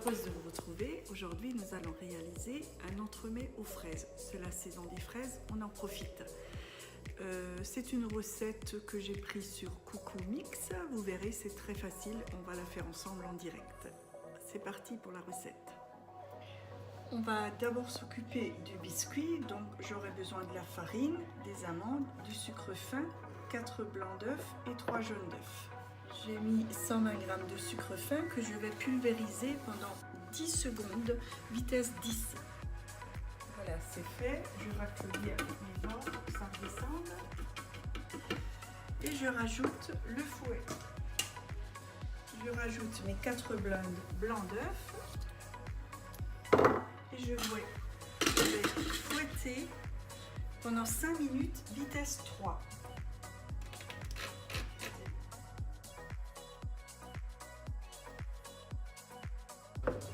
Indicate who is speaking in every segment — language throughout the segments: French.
Speaker 1: heureuse de vous retrouver. Aujourd'hui, nous allons réaliser un entremets aux fraises. C'est la saison des fraises, on en profite. C'est une recette que j'ai prise sur Coucou Mix. Vous verrez, c'est très facile. On va la faire ensemble en direct. C'est parti pour la recette. On va d'abord s'occuper du biscuit. Donc, j'aurai besoin de la farine, des amandes, du sucre fin, 4 blancs d'œufs et 3 jaunes d'œufs. J'ai mis 120 g de sucre fin que je vais pulvériser pendant 10 secondes, vitesse 10. Voilà, c'est fait. Je raclodis avec mes doigts pour que ça redescende. Et je rajoute le fouet. Je rajoute mes 4 blancs d'œufs. Et je vais fouetter pendant 5 minutes, vitesse 3.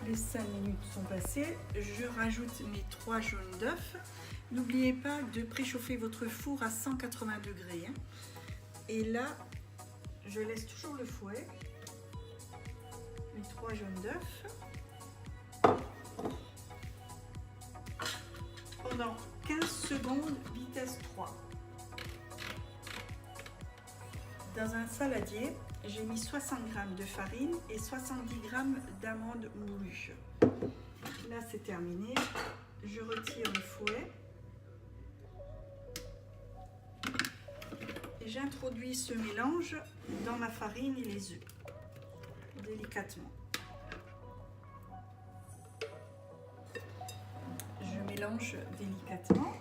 Speaker 1: Les 5 minutes sont passées, je rajoute mes 3 jaunes d'œufs. N'oubliez pas de préchauffer votre four à 180 degrés. Et là, je laisse toujours le fouet. Mes 3 jaunes d'œufs. Pendant 15 secondes, vitesse 3. Dans un saladier, j'ai mis 60 g de farine et 70 g d'amandes moulues. Là, c'est terminé. Je retire le fouet. Et j'introduis ce mélange dans ma farine et les œufs, délicatement. Je mélange délicatement.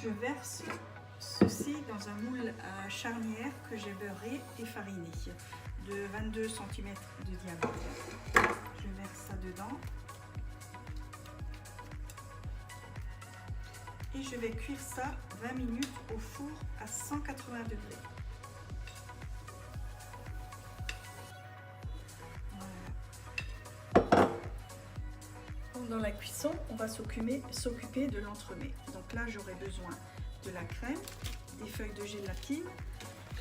Speaker 1: Je verse ceci dans un moule à charnière que j'ai beurré et fariné de 22 cm de diamètre. Je verse ça dedans et je vais cuire ça 20 minutes au four à 180 degrés. Dans la cuisson, on va s'occuper de l'entremets. Donc là, j'aurai besoin de la crème, des feuilles de gélatine,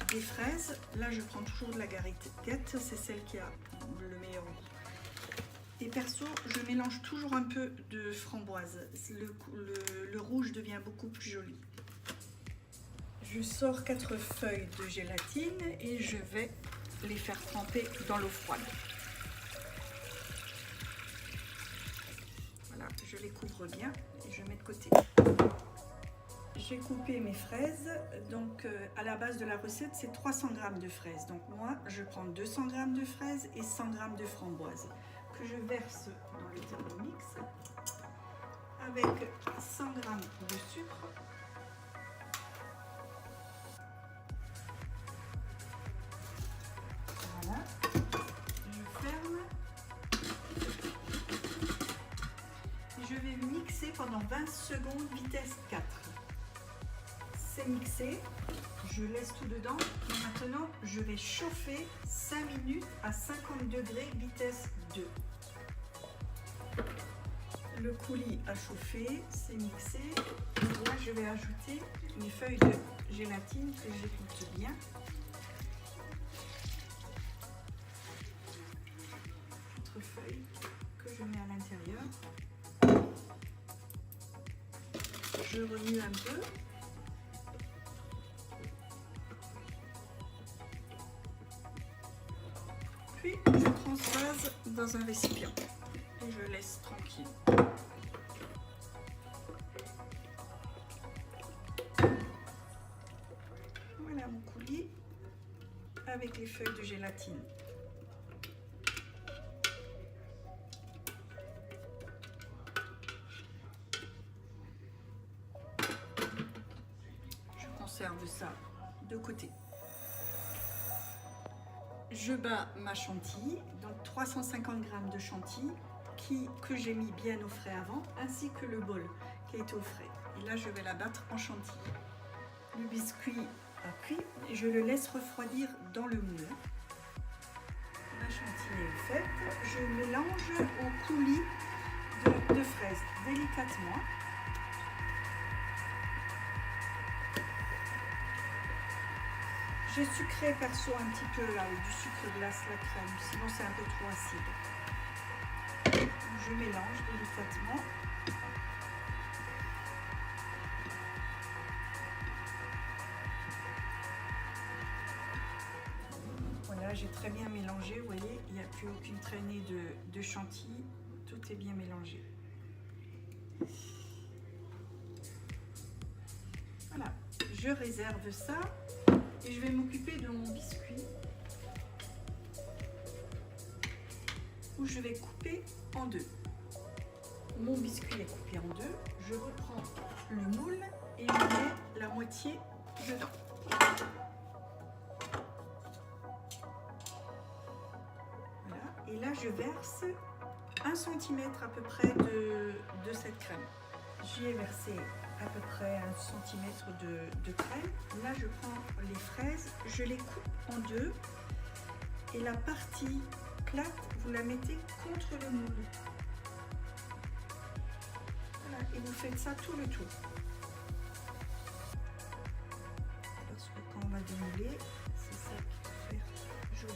Speaker 1: des fraises. Là, je prends toujours de la gariguette, c'est celle qui a le meilleur goût. Et perso, je mélange toujours un peu de framboise. Le rouge devient beaucoup plus joli. Je sors 4 feuilles de gélatine et je vais les faire tremper dans l'eau froide. Je les couvre bien et je mets de côté. J'ai coupé mes fraises. Donc à la base de la recette, c'est 300 g de fraises. Donc moi, je prends 200 g de fraises et 100 g de framboises que je verse dans le Thermomix avec 100 g de sucre. Voilà. Je ferme. Je vais mixer pendant 20 secondes, vitesse 4. C'est mixé, je laisse tout dedans. Et maintenant, je vais chauffer 5 minutes à 50 degrés, vitesse 2. Le coulis a chauffé, c'est mixé. Et là, je vais ajouter mes feuilles de gélatine que j'écoute bien. Autre feuille que je mets à l'intérieur. Je remue un peu. Puis je transvase dans un récipient et je laisse tranquille. Voilà mon coulis avec les feuilles de gélatine. Conserve ça de côté. Je bats ma chantilly, donc 350 g de chantilly que j'ai mis bien au frais avant, ainsi que le bol qui est au frais. Et là, je vais la battre en chantilly. Le biscuit a cuit et je le laisse refroidir dans le moule. Ma chantilly est faite. Je mélange au coulis de fraises délicatement. J'ai sucré perso un petit peu là, avec du sucre glace la crème, sinon c'est un peu trop acide. Je mélange délicatement. Voilà, j'ai très bien mélangé, vous voyez, il n'y a plus aucune traînée de chantilly, tout est bien mélangé. Voilà, je réserve ça et je vais m'occuper de mon biscuit où je vais couper en deux. Mon biscuit est coupé en deux, je reprends le moule et je mets la moitié dedans. Voilà, et là je verse 1 cm à peu près de cette crème. J'y ai versé à peu près 1 cm de crème. Là je prends les fraises, je les coupe en deux et la partie plate vous la mettez contre le moule. Voilà, et vous faites ça tout le tour. Parce que quand on va démouler, c'est ça qui va faire joli.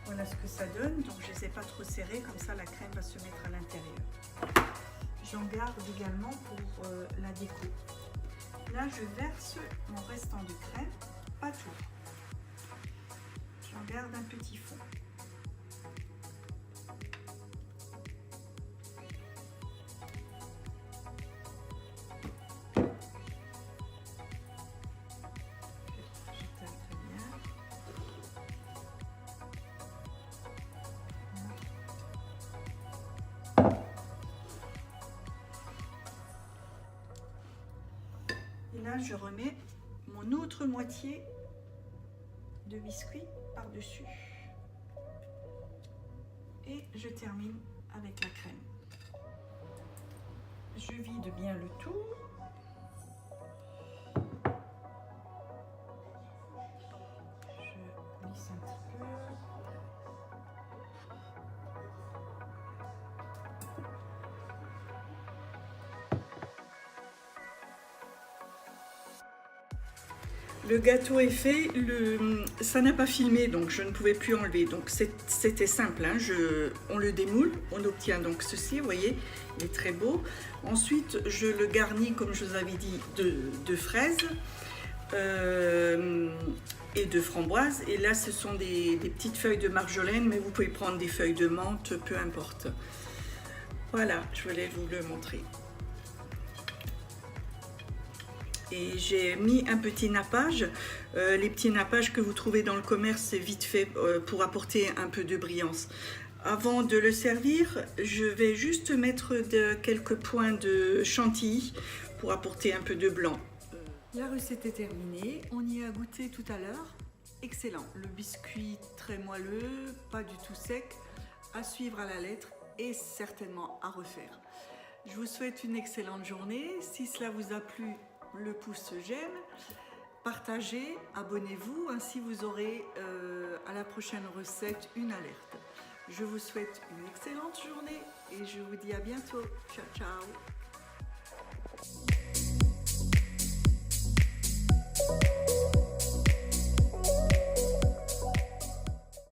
Speaker 1: Voilà ce que ça donne, donc je ne les ai pas trop serrés, comme ça la crème va se mettre à l'intérieur. J'en garde également pour la déco. Là je verse mon restant de crème, pas tout. J'en garde un petit fond. Et là, je remets mon autre moitié de biscuit par-dessus. Et je termine avec la crème. Je vide bien le tout. Je lisse un petit peu. Le gâteau est fait, ça n'a pas filmé, donc je ne pouvais plus enlever. Donc c'était simple, hein. On le démoule, on obtient donc ceci, vous voyez, il est très beau. Ensuite, je le garnis, comme je vous avais dit, de fraises et de framboises. Et là, ce sont des petites feuilles de marjolaine, mais vous pouvez prendre des feuilles de menthe, peu importe. Voilà, je voulais vous le montrer. Et j'ai mis un petit nappage. Les petits nappages que vous trouvez dans le commerce, c'est vite fait pour apporter un peu de brillance. Avant de le servir, je vais juste mettre quelques points de chantilly pour apporter un peu de blanc. La recette est terminée, on y a goûté tout à l'heure. Excellent, le biscuit très moelleux, pas du tout sec, à suivre à la lettre et certainement à refaire. Je vous souhaite une excellente journée. Si cela vous a plu, le pouce j'aime, partagez, abonnez-vous, ainsi vous aurez à la prochaine recette une alerte. Je vous souhaite une excellente journée et je vous dis à bientôt. Ciao, ciao.